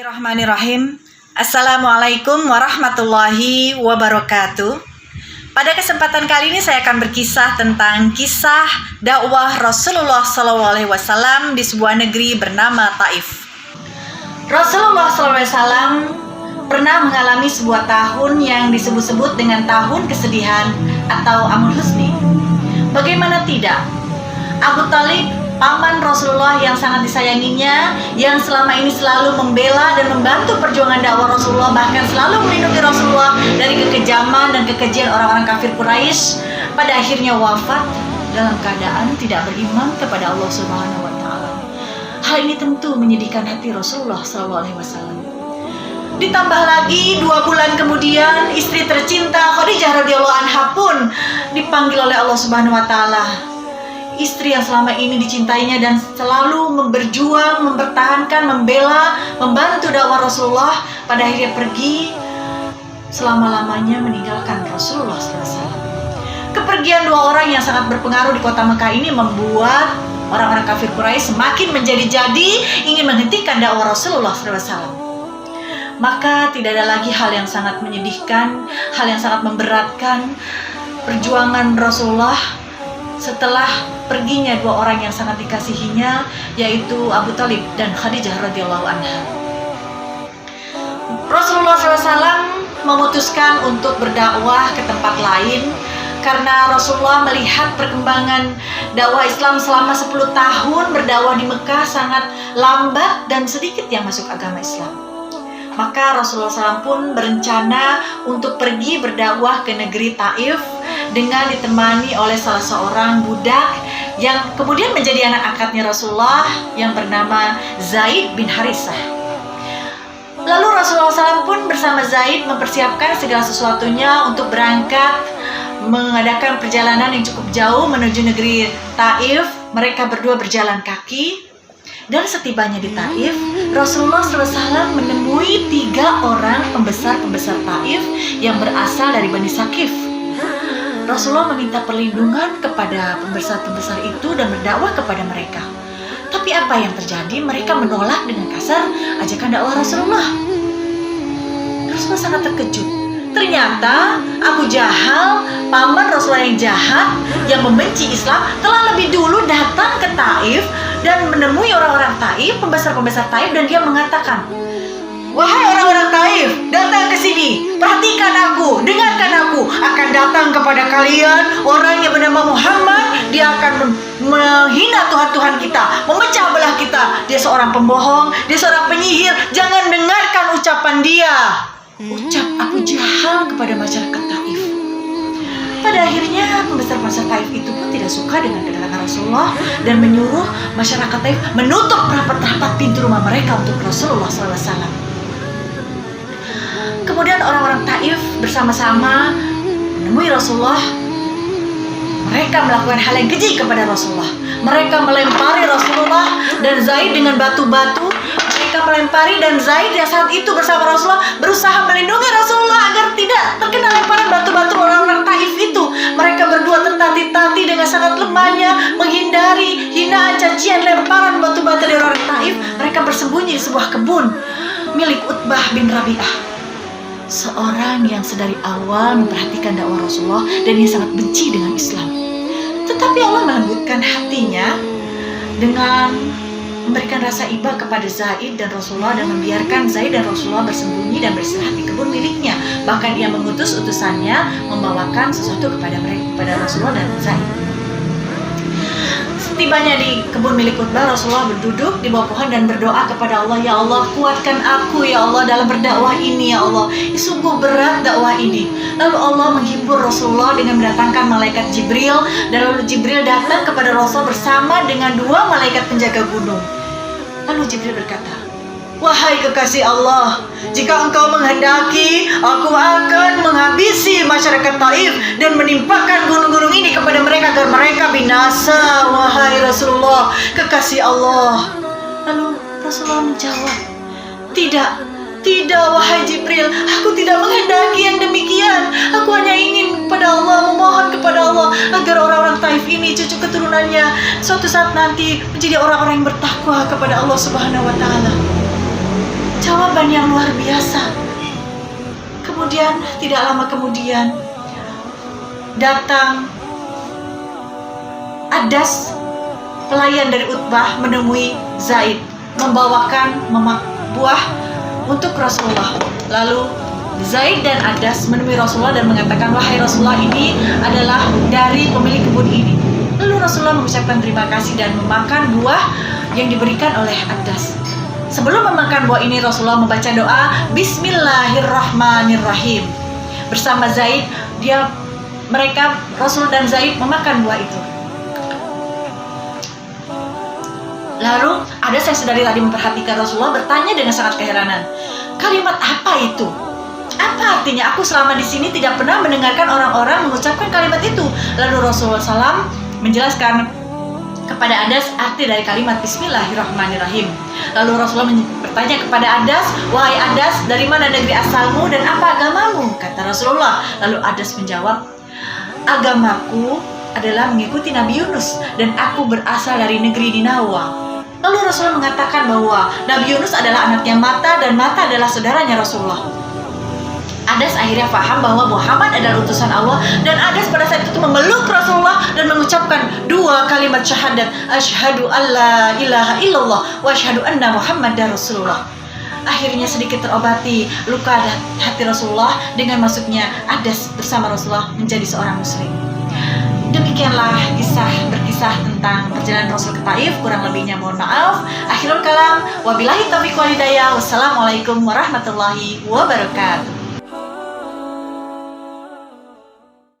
Bismillahirrahmanirrahim. Assalamualaikum warahmatullahi wabarakatuh. Pada kesempatan kali ini saya akan berkisah tentang kisah dakwah Rasulullah SAW di sebuah negeri bernama Taif. Rasulullah SAW pernah mengalami sebuah tahun yang disebut-sebut dengan tahun kesedihan atau Amul Husni. Bagaimana tidak? Abu Thalib, paman Rasulullah yang sangat disayanginya, yang selama ini selalu membela dan membantu perjuangan dakwah Rasulullah, bahkan selalu melindungi Rasulullah dari kekejaman dan kekejian orang-orang kafir Quraisy, pada akhirnya wafat dalam keadaan tidak beriman kepada Allah Subhanahu wa taala. Hal ini tentu menyedihkan hati Rasulullah SAW. Ditambah lagi 2 bulan kemudian istri tercinta Khadijah radhiyallahu anha pun dipanggil oleh Allah Subhanahu wa taala. Istri yang selama ini dicintainya dan selalu berjuang, mempertahankan, membela, membantu dakwah Rasulullah, pada akhirnya pergi selama-lamanya meninggalkan Rasulullah SAW. Kepergian 2 orang yang sangat berpengaruh di kota Mekah ini membuat orang-orang kafir Quraisy semakin menjadi-jadi ingin menghentikan dakwah Rasulullah SAW. Maka tidak ada lagi hal yang sangat menyedihkan, hal yang sangat memberatkan perjuangan Rasulullah setelah perginya 2 orang yang sangat dikasihinya, yaitu Abu Thalib dan Khadijah radhiyallahu anha. Rasulullah SAW memutuskan untuk berdakwah ke tempat lain karena Rasulullah melihat perkembangan dakwah Islam selama 10 tahun berdakwah di Mekah sangat lambat dan sedikit yang masuk agama Islam. Maka Rasulullah SAW pun berencana untuk pergi berdakwah ke negeri Taif dengan ditemani oleh salah seorang budak yang kemudian menjadi anak angkatnya Rasulullah yang bernama Zaid bin Harithah. Lalu Rasulullah SAW pun bersama Zaid mempersiapkan segala sesuatunya untuk berangkat mengadakan perjalanan yang cukup jauh menuju negeri Taif. Mereka berdua berjalan kaki. Dan setibanya di Taif, Rasulullah SAW menemui 3 orang pembesar-pembesar Taif yang berasal dari Bani Saqif. Rasulullah meminta perlindungan kepada pembesar-pembesar itu dan berdakwah kepada mereka. Tapi apa yang terjadi? Mereka menolak dengan kasar ajakan dakwah Rasulullah. Rasulullah sangat terkejut. Ternyata Abu Jahal, paman Rasulullah yang jahat, yang membenci Islam, telah lebih dulu datang ke Taif dan menemui orang-orang Taif, pembesar-pembesar Taif, dan dia mengatakan, "Wahai orang-orang Taif, datang ke sini, perhatikan aku, dengarkan aku. Akan datang kepada kalian orang yang bernama Muhammad. Dia akan menghina Tuhan-Tuhan kita, memecah belah kita. Dia seorang pembohong, dia seorang penyihir. Jangan dengarkan ucapan dia." Ucap Abu Jahal kepada masyarakat Taif. Pada akhirnya pembesar-pembesar Taif itu pun tidak suka dengan kedatangan Rasulullah dan menyuruh masyarakat Taif menutup rapat-rapat pintu rumah mereka untuk Rasulullah SAW. Kemudian orang-orang Taif bersama-sama menemui Rasulullah. Mereka melakukan hal yang keji kepada Rasulullah. Mereka melempari Rasulullah dan Zaid dengan batu-batu. Mereka melempari dan Zaid yang saat itu bersama Rasulullah berusaha melindungi Rasulullah agar tidak terkena lemparan batu-batu orang-orang Taif itu. Mereka berdua tertati-tati dengan sangat lemahnya menghindari hinaan, cacian, lemparan batu-batu dari orang Taif. Mereka bersembunyi di sebuah kebun milik Utbah bin Rabi'ah, seorang yang sedari awal memperhatikan dakwah Rasulullah dan yang sangat benci dengan Islam. Tetapi Allah melembutkan hatinya dengan memberikan rasa iba kepada Zaid dan Rasulullah dan membiarkan Zaid dan Rasulullah bersembunyi dan beristirahat di kebun miliknya. Bahkan ia mengutus utusannya membawakan sesuatu kepada Rasulullah dan Zaid. Setibanya di kebun milik Utbah, Rasulullah berduduk di bawah pohon dan berdoa kepada Allah, "Ya Allah, kuatkan aku ya Allah dalam berdakwah ini ya Allah. Sungguh berat dakwah ini." Lalu Allah menghibur Rasulullah dengan mendatangkan malaikat Jibril, dan lalu Jibril datang kepada Rasul bersama dengan 2 malaikat penjaga gunung. Lalu Jibril berkata, "Wahai kekasih Allah, jika engkau menghendaki, aku akan menghabisi masyarakat Taif dan menimpakan gunung-gunung ini kepada mereka agar mereka binasa, wahai Rasulullah, kekasih Allah." Lalu Rasulullah menjawab, Tidak, wahai Jibril, aku tidak menghendaki yang demikian. Aku hanya ingin kepada Allah, memohon kepada Allah agar orang-orang Taif ini, cucu keturunannya, suatu saat nanti menjadi orang-orang yang bertakwa kepada Allah Subhanahu wa taala. Jawab korban yang luar biasa. Kemudian tidak lama kemudian datang Adas, pelayan dari Utbah, menemui Zaid, membawakan buah untuk Rasulullah. Lalu Zaid dan Adas menemui Rasulullah dan mengatakan, wahai Rasulullah, ini adalah dari pemilik kebun ini. Lalu Rasulullah mengucapkan terima kasih dan memakan buah yang diberikan oleh Adas. Sebelum memakan buah ini, Rasulullah membaca doa Bismillahirrahmanirrahim. Bersama Zaid, Rasul dan Zaid memakan buah itu. Lalu Adas yang sedari tadi memperhatikan Rasulullah bertanya dengan sangat keheranan, kalimat apa itu? Apa artinya? Aku selama di sini tidak pernah mendengarkan orang-orang mengucapkan kalimat itu. Lalu Rasulullah SAW menjelaskan kepada Adas arti dari kalimat Bismillahirrahmanirrahim. Lalu Rasulullah bertanya kepada Adas, wahai Adas, dari mana negeri asalmu dan apa agamamu? Kata Rasulullah. Lalu Adas menjawab, agamaku adalah mengikuti Nabi Yunus dan aku berasal dari negeri Ninawa. Lalu Rasulullah mengatakan bahwa Nabi Yunus adalah anaknya Mata dan Mata adalah saudaranya Rasulullah. Adas akhirnya paham bahwa Muhammad adalah utusan Allah, dan Adas pada saat itu memeluk Rasulullah dan mengucapkan dua kalimat syahadat, asyhadu alla ilaha illallah wa asyhadu anna Muhammadar Rasulullah. Akhirnya sedikit terobati luka hati Rasulullah dengan masuknya Adas bersama Rasulullah menjadi seorang muslim. Demikianlah berkisah tentang perjalanan Rasul ke Taif. Kurang lebihnya mohon maaf. Akhirul kalam, wabillahi taufiq wal hidayah. Wassalamualaikum warahmatullahi wabarakatuh.